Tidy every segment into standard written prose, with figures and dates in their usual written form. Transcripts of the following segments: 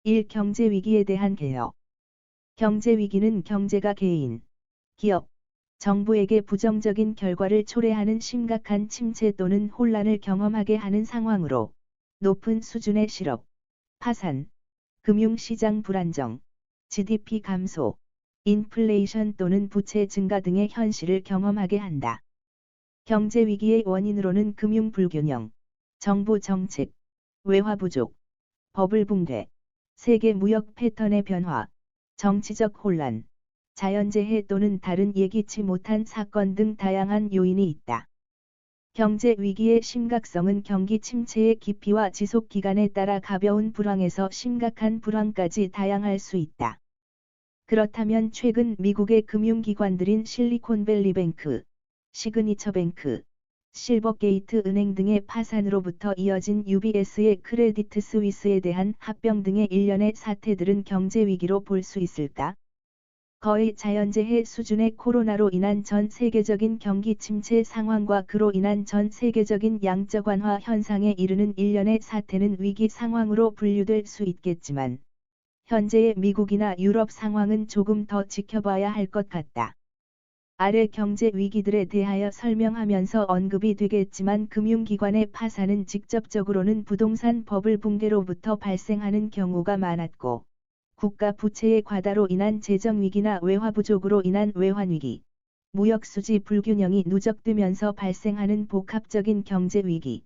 1. 경제위기에 대한 개혁. 경제위기는 경제가 개인, 기업, 정부에게 부정적인 결과를 초래하는 심각한 침체 또는 혼란을 경험하게 하는 상황으로 높은 수준의 실업, 파산, 금융시장 불안정, GDP 감소, 인플레이션 또는 부채 증가 등의 현실을 경험하게 한다. 경제위기의 원인으로는 금융 불균형, 정부 정책, 외화 부족, 버블 붕괴, 세계 무역 패턴의 변화, 정치적 혼란, 자연재해 또는 다른 예기치 못한 사건 등 다양한 요인이 있다. 경제 위기의 심각성은 경기 침체의 깊이와 지속 기간에 따라 가벼운 불황에서 심각한 불황까지 다양할 수 있다. 그렇다면 최근 미국의 금융기관들인 실리콘밸리뱅크, 시그니처뱅크, 실버게이트 은행 등의 파산으로부터 이어진 UBS의 크레디트 스위스에 대한 합병 등의 일련의 사태들은 경제 위기로 볼 수 있을까? 거의 자연재해 수준의 코로나로 인한 전 세계적인 경기 침체 상황과 그로 인한 전 세계적인 양적 완화 현상에 이르는 일련의 사태는 위기 상황으로 분류될 수 있겠지만, 현재의 미국이나 유럽 상황은 조금 더 지켜봐야 할 것 같다. 아래 경제 위기들에 대하여 설명하면서 언급이 되겠지만 금융기관의 파산은 직접적으로는 부동산 버블 붕괴로부터 발생하는 경우가 많았고, 국가 부채의 과다로 인한 재정위기나 외화 부족으로 인한 외환위기, 무역수지 불균형이 누적되면서 발생하는 복합적인 경제위기,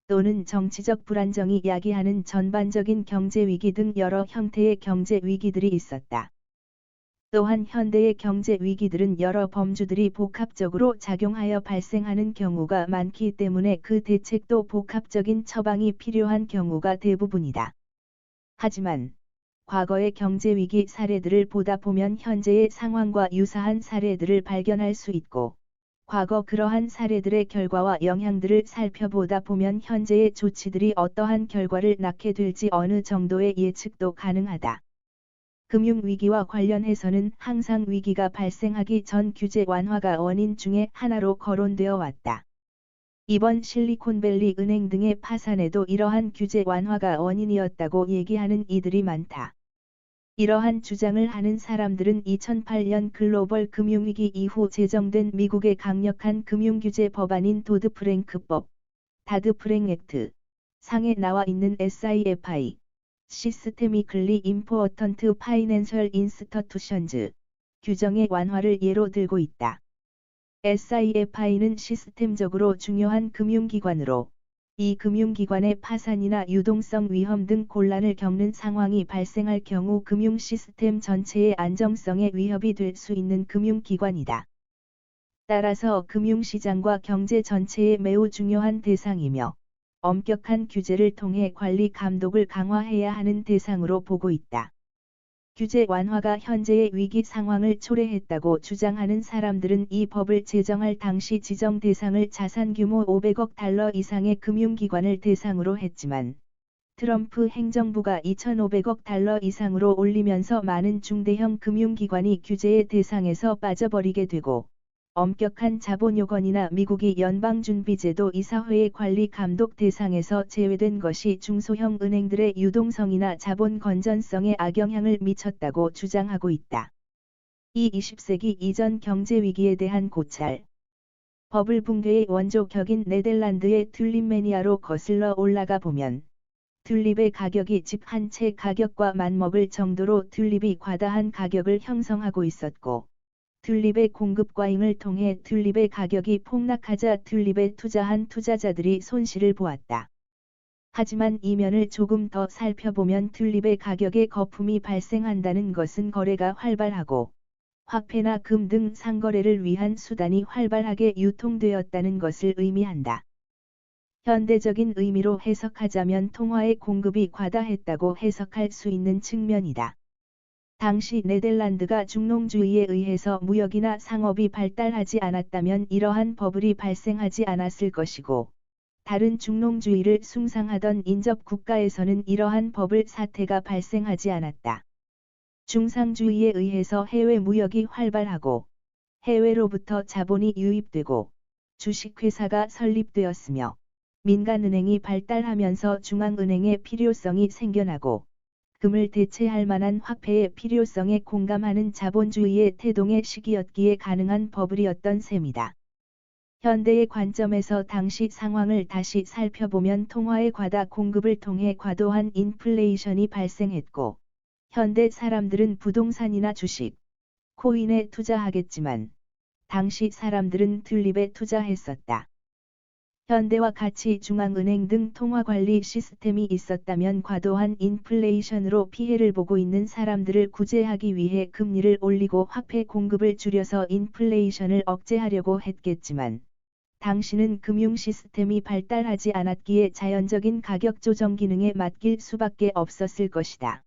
또는 정치적 불안정이 야기하는 전반적인 경제위기 등 여러 형태의 경제위기들이 있었다. 또한 현대의 경제 위기들은 여러 범주들이 복합적으로 작용하여 발생하는 경우가 많기 때문에 그 대책도 복합적인 처방이 필요한 경우가 대부분이다. 하지만 과거의 경제 위기 사례들을 보다 보면 현재의 상황과 유사한 사례들을 발견할 수 있고, 과거 그러한 사례들의 결과와 영향들을 살펴보다 보면 현재의 조치들이 어떠한 결과를 낳게 될지 어느 정도의 예측도 가능하다. 금융위기와 관련해서는 항상 위기가 발생하기 전 규제 완화가 원인 중에 하나로 거론되어 왔다. 이번 실리콘밸리 은행 등의 파산에도 이러한 규제 완화가 원인이었다고 얘기하는 이들이 많다. 이러한 주장을 하는 사람들은 2008년 글로벌 금융위기 이후 제정된 미국의 강력한 금융규제 법안인 도드-프랭크법, 다드-프랭 액트, 상에 나와 있는 SIFI, 시스테미클리 임포어턴트 파이낸셜 인스터투션즈, 규정의 완화를 예로 들고 있다. SIFI는 시스템적으로 중요한 금융기관으로, 이 금융기관의 파산이나 유동성 위험 등 곤란을 겪는 상황이 발생할 경우 금융 시스템 전체의 안정성에 위협이 될 수 있는 금융기관이다. 따라서 금융시장과 경제 전체에 매우 중요한 대상이며, 엄격한 규제를 통해 관리 감독을 강화해야 하는 대상으로 보고 있다. 규제 완화가 현재의 위기 상황을 초래했다고 주장하는 사람들은 이 법을 제정할 당시 지정 대상을 자산 규모 500억 달러 이상의 금융기관을 대상으로 했지만, 트럼프 행정부가 2,500억 달러 이상으로 올리면서 많은 중대형 금융기관이 규제의 대상에서 빠져버리게 되고, 엄격한 자본요건이나 미국이 연방준비제도 이사회의 관리 감독 대상에서 제외된 것이 중소형 은행들의 유동성이나 자본 건전성에 악영향을 미쳤다고 주장하고 있다. 이 20세기 이전 경제위기에 대한 고찰. 버블 붕괴의 원조 격인 네덜란드의 튤립 매니아로 거슬러 올라가 보면, 튤립의 가격이 집 한 채 가격과 맞먹을 정도로 튤립이 과다한 가격을 형성하고 있었고, 튤립의 공급 과잉을 통해 튤립의 가격이 폭락하자 튤립에 투자한 투자자들이 손실을 보았다. 하지만 이면을 조금 더 살펴보면 튤립의 가격에 거품이 발생한다는 것은 거래가 활발하고, 화폐나 금 등 상거래를 위한 수단이 활발하게 유통되었다는 것을 의미한다. 현대적인 의미로 해석하자면 통화의 공급이 과다했다고 해석할 수 있는 측면이다. 당시 네덜란드가 중농주의에 의해서 무역이나 상업이 발달하지 않았다면 이러한 버블이 발생하지 않았을 것이고, 다른 중농주의를 숭상하던 인접 국가에서는 이러한 버블 사태가 발생하지 않았다. 중상주의에 의해서 해외 무역이 활발하고, 해외로부터 자본이 유입되고, 주식회사가 설립되었으며, 민간은행이 발달하면서 중앙은행의 필요성이 생겨나고, 금을 대체할 만한 화폐의 필요성에 공감하는 자본주의의 태동의 시기였기에 가능한 버블이었던 셈이다. 현대의 관점에서 당시 상황을 다시 살펴보면 통화의 과다 공급을 통해 과도한 인플레이션이 발생했고, 현대 사람들은 부동산이나 주식, 코인에 투자하겠지만, 당시 사람들은 튤립에 투자했었다. 현대와 같이 중앙은행 등 통화관리 시스템이 있었다면 과도한 인플레이션으로 피해를 보고 있는 사람들을 구제하기 위해 금리를 올리고 화폐 공급을 줄여서 인플레이션을 억제하려고 했겠지만, 당시는 금융 시스템이 발달하지 않았기에 자연적인 가격 조정 기능에 맡길 수밖에 없었을 것이다.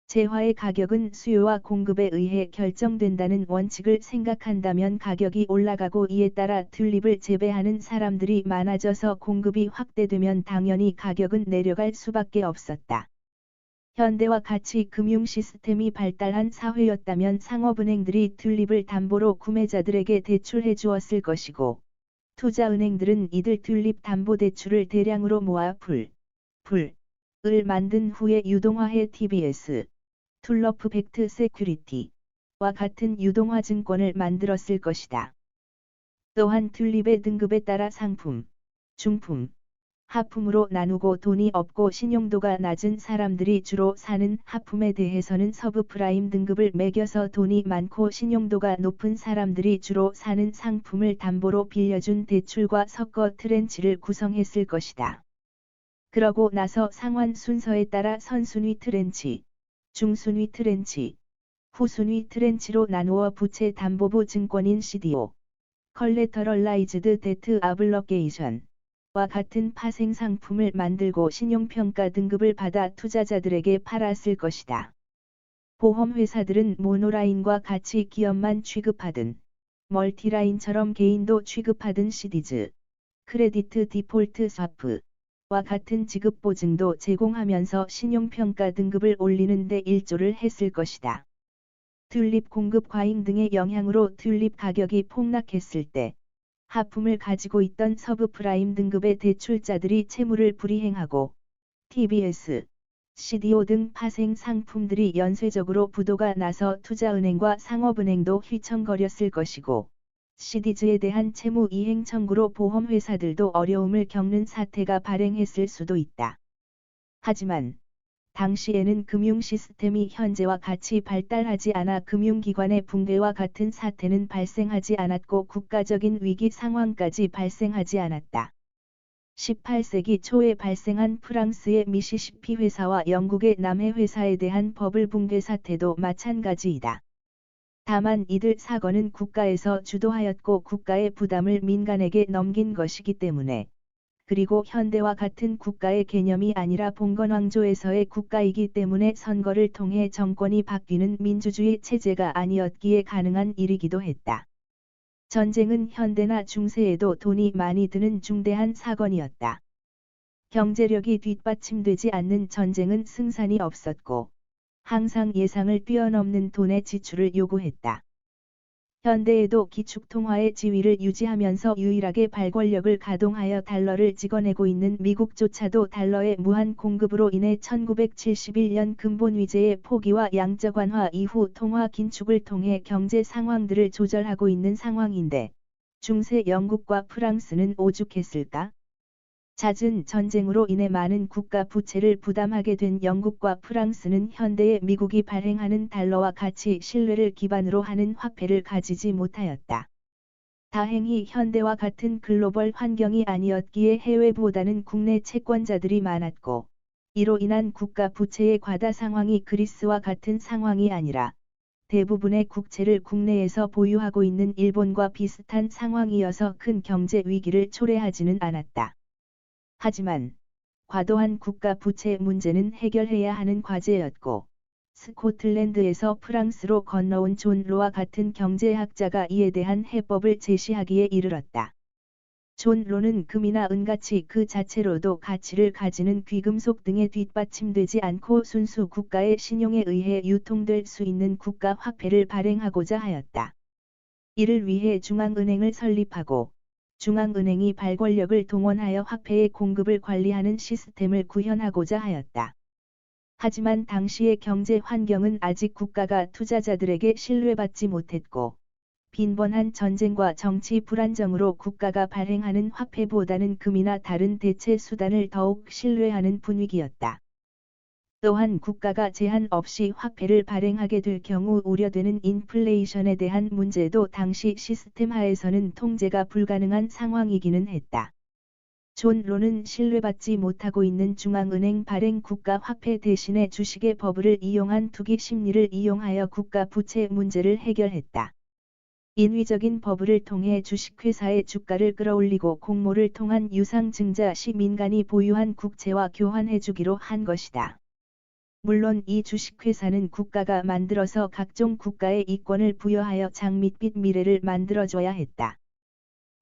재화의 가격은 수요와 공급에 의해 결정된다는 원칙을 생각한다면 가격이 올라가고 이에 따라 튤립을 재배하는 사람들이 많아져서 공급이 확대되면 당연히 가격은 내려갈 수밖에 없었다. 현대와 같이 금융 시스템이 발달한 사회였다면 상업은행들이 튤립을 담보로 구매자들에게 대출해 주었을 것이고, 투자은행들은 이들 튤립 담보대출을 대량으로 모아 을 만든 후에 유동화해 TBS, 툴러프 팩트 세큐리티와 같은 유동화 증권을 만들었을 것이다. 또한 튤립의 등급에 따라 상품, 중품, 하품으로 나누고 돈이 없고 신용도가 낮은 사람들이 주로 사는 하품에 대해서는 서브프라임 등급을 매겨서 돈이 많고 신용도가 높은 사람들이 주로 사는 상품을 담보로 빌려준 대출과 섞어 트렌치를 구성했을 것이다. 그러고 나서 상환 순서에 따라 선순위 트렌치, 중순위 트렌치, 후순위 트렌치로 나누어 부채 담보부 증권인 CDO, 컬레터럴라이즈드 데트 아블러게이션, 와 같은 파생 상품을 만들고 신용평가 등급을 받아 투자자들에게 팔았을 것이다. 보험회사들은 모노라인과 같이 기업만 취급하든, 멀티라인처럼 개인도 취급하든 시디즈, 크레디트 디폴트 스와프, 와 같은 지급 보증도 제공하면서 신용평가 등급을 올리는 데 일조를 했을 것이다. 튤립 공급 과잉 등의 영향으로 튤립 가격이 폭락했을 때, 하품을 가지고 있던 서브프라임 등급의 대출자들이 채무를 불이행하고, TBS, CDO 등 파생 상품들이 연쇄적으로 부도가 나서 투자은행과 상업은행도 휘청거렸을 것이고, 시디즈에 대한 채무 이행 청구로 보험회사들도 어려움을 겪는 사태가 발생했을 수도 있다. 하지만 당시에는 금융 시스템이 현재와 같이 발달하지 않아 금융기관의 붕괴와 같은 사태는 발생하지 않았고 국가적인 위기 상황까지 발생하지 않았다. 18세기 초에 발생한 프랑스의 미시시피 회사와 영국의 남해 회사에 대한 버블 붕괴 사태도 마찬가지이다. 다만 이들 사건은 국가에서 주도하였고 국가의 부담을 민간에게 넘긴 것이기 때문에, 그리고 현대와 같은 국가의 개념이 아니라 봉건왕조에서의 국가이기 때문에 선거를 통해 정권이 바뀌는 민주주의 체제가 아니었기에 가능한 일이기도 했다. 전쟁은 현대나 중세에도 돈이 많이 드는 중대한 사건이었다. 경제력이 뒷받침되지 않는 전쟁은 승산이 없었고, 항상 예상을 뛰어넘는 돈의 지출을 요구했다. 현대에도 기축통화의 지위를 유지하면서 유일하게 발권력을 가동하여 달러를 찍어내고 있는 미국조차도 달러의 무한 공급으로 인해 1971년 근본위제의 포기와 양적 완화 이후 통화 긴축을 통해 경제 상황들을 조절하고 있는 상황인데, 중세 영국과 프랑스는 오죽했을까? 잦은 전쟁으로 인해 많은 국가 부채를 부담하게 된 영국과 프랑스는 현대의 미국이 발행하는 달러와 같이 신뢰를 기반으로 하는 화폐를 가지지 못하였다. 다행히 현대와 같은 글로벌 환경이 아니었기에 해외보다는 국내 채권자들이 많았고, 이로 인한 국가 부채의 과다 상황이 그리스와 같은 상황이 아니라, 대부분의 국채를 국내에서 보유하고 있는 일본과 비슷한 상황이어서 큰 경제 위기를 초래하지는 않았다. 하지만 과도한 국가 부채 문제는 해결해야 하는 과제였고, 스코틀랜드에서 프랑스로 건너온 존 로와 같은 경제학자가 이에 대한 해법을 제시하기에 이르렀다. 존 로는 금이나 은가치 그 자체로도 가치를 가지는 귀금속 등에 뒷받침되지 않고 순수 국가의 신용에 의해 유통될 수 있는 국가 화폐를 발행하고자 하였다. 이를 위해 중앙은행을 설립하고, 중앙은행이 발권력을 동원하여 화폐의 공급을 관리하는 시스템을 구현하고자 하였다. 하지만 당시의 경제 환경은 아직 국가가 투자자들에게 신뢰받지 못했고, 빈번한 전쟁과 정치 불안정으로 국가가 발행하는 화폐보다는 금이나 다른 대체 수단을 더욱 신뢰하는 분위기였다. 또한 국가가 제한 없이 화폐를 발행하게 될 경우 우려되는 인플레이션에 대한 문제도 당시 시스템 하에서는 통제가 불가능한 상황이기는 했다. 존 로는 신뢰받지 못하고 있는 중앙은행 발행 국가 화폐 대신에 주식의 버블을 이용한 투기 심리를 이용하여 국가 부채 문제를 해결했다. 인위적인 버블을 통해 주식회사의 주가를 끌어올리고 공모를 통한 유상증자 시 민간이 보유한 국채와 교환해주기로 한 것이다. 물론 이 주식회사는 국가가 만들어서 각종 국가의 이권을 부여하여 장밋빛 미래를 만들어줘야 했다.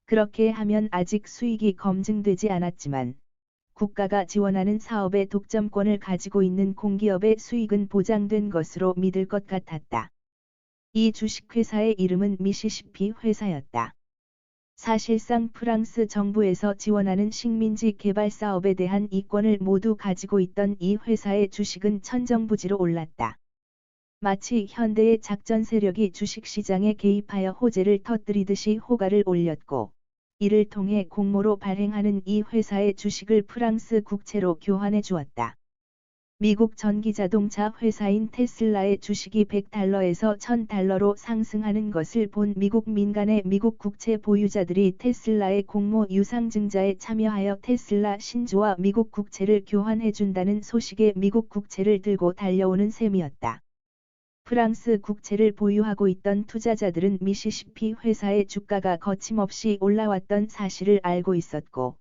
그렇게 하면 아직 수익이 검증되지 않았지만, 국가가 지원하는 사업의 독점권을 가지고 있는 공기업의 수익은 보장된 것으로 믿을 것 같았다. 이 주식회사의 이름은 미시시피 회사였다. 사실상 프랑스 정부에서 지원하는 식민지 개발 사업에 대한 이권을 모두 가지고 있던 이 회사의 주식은 천정부지로 올랐다. 마치 현대의 작전 세력이 주식시장에 개입하여 호재를 터뜨리듯이 호가를 올렸고, 이를 통해 공모로 발행하는 이 회사의 주식을 프랑스 국채로 교환해 주었다. 미국 전기자동차 회사인 테슬라의 주식이 $100에서 $1000로 상승하는 것을 본 미국 민간의 미국 국채 보유자들이 테슬라의 공모 유상증자에 참여하여 테슬라 신주와 미국 국채를 교환해준다는 소식에 미국 국채를 들고 달려오는 셈이었다. 프랑스 국채를 보유하고 있던 투자자들은 미시시피 회사의 주가가 거침없이 올라왔던 사실을 알고 있었고,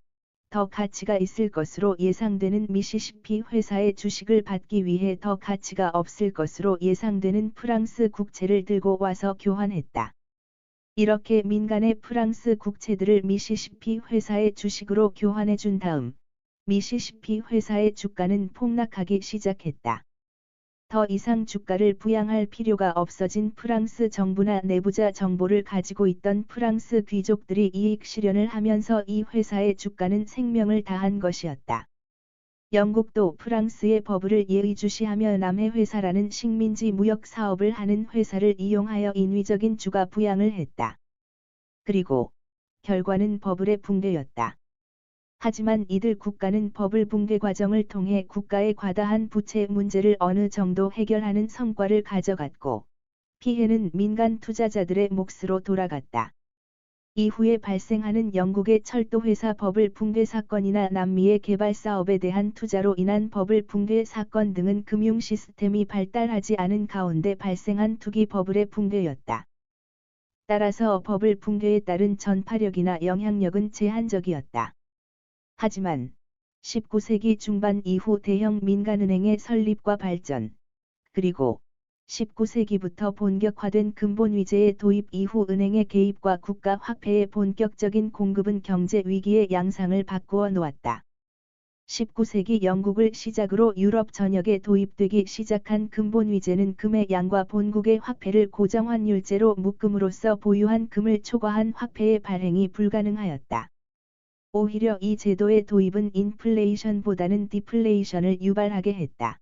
더 가치가 있을 것으로 예상되는 미시시피 회사의 주식을 받기 위해 더 가치가 없을 것으로 예상되는 프랑스 국채를 들고 와서 교환했다. 이렇게 민간의 프랑스 국채들을 미시시피 회사의 주식으로 교환해 준 다음, 미시시피 회사의 주가는 폭락하기 시작했다. 더 이상 주가를 부양할 필요가 없어진 프랑스 정부나 내부자 정보를 가지고 있던 프랑스 귀족들이 이익 실현을 하면서 이 회사의 주가는 생명을 다한 것이었다. 영국도 프랑스의 버블을 예의주시하며 남해 회사라는 식민지 무역 사업을 하는 회사를 이용하여 인위적인 주가 부양을 했다. 그리고 결과는 버블의 붕괴였다. 하지만 이들 국가는 버블 붕괴 과정을 통해 국가의 과다한 부채 문제를 어느 정도 해결하는 성과를 가져갔고, 피해는 민간 투자자들의 몫으로 돌아갔다. 이후에 발생하는 영국의 철도회사 버블 붕괴 사건이나 남미의 개발 사업에 대한 투자로 인한 버블 붕괴 사건 등은 금융 시스템이 발달하지 않은 가운데 발생한 투기 버블의 붕괴였다. 따라서 버블 붕괴에 따른 전파력이나 영향력은 제한적이었다. 하지만 19세기 중반 이후 대형 민간은행의 설립과 발전, 그리고 19세기부터 본격화된 근본 위제의 도입 이후 은행의 개입과 국가 화폐의 본격적인 공급은 경제 위기의 양상을 바꾸어 놓았다. 19세기 영국을 시작으로 유럽 전역에 도입되기 시작한 근본 위제는 금의 양과 본국의 화폐를 고정환율제로 묶음으로써 보유한 금을 초과한 화폐의 발행이 불가능하였다. 오히려 이 제도의 도입은 인플레이션보다는 디플레이션을 유발하게 했다.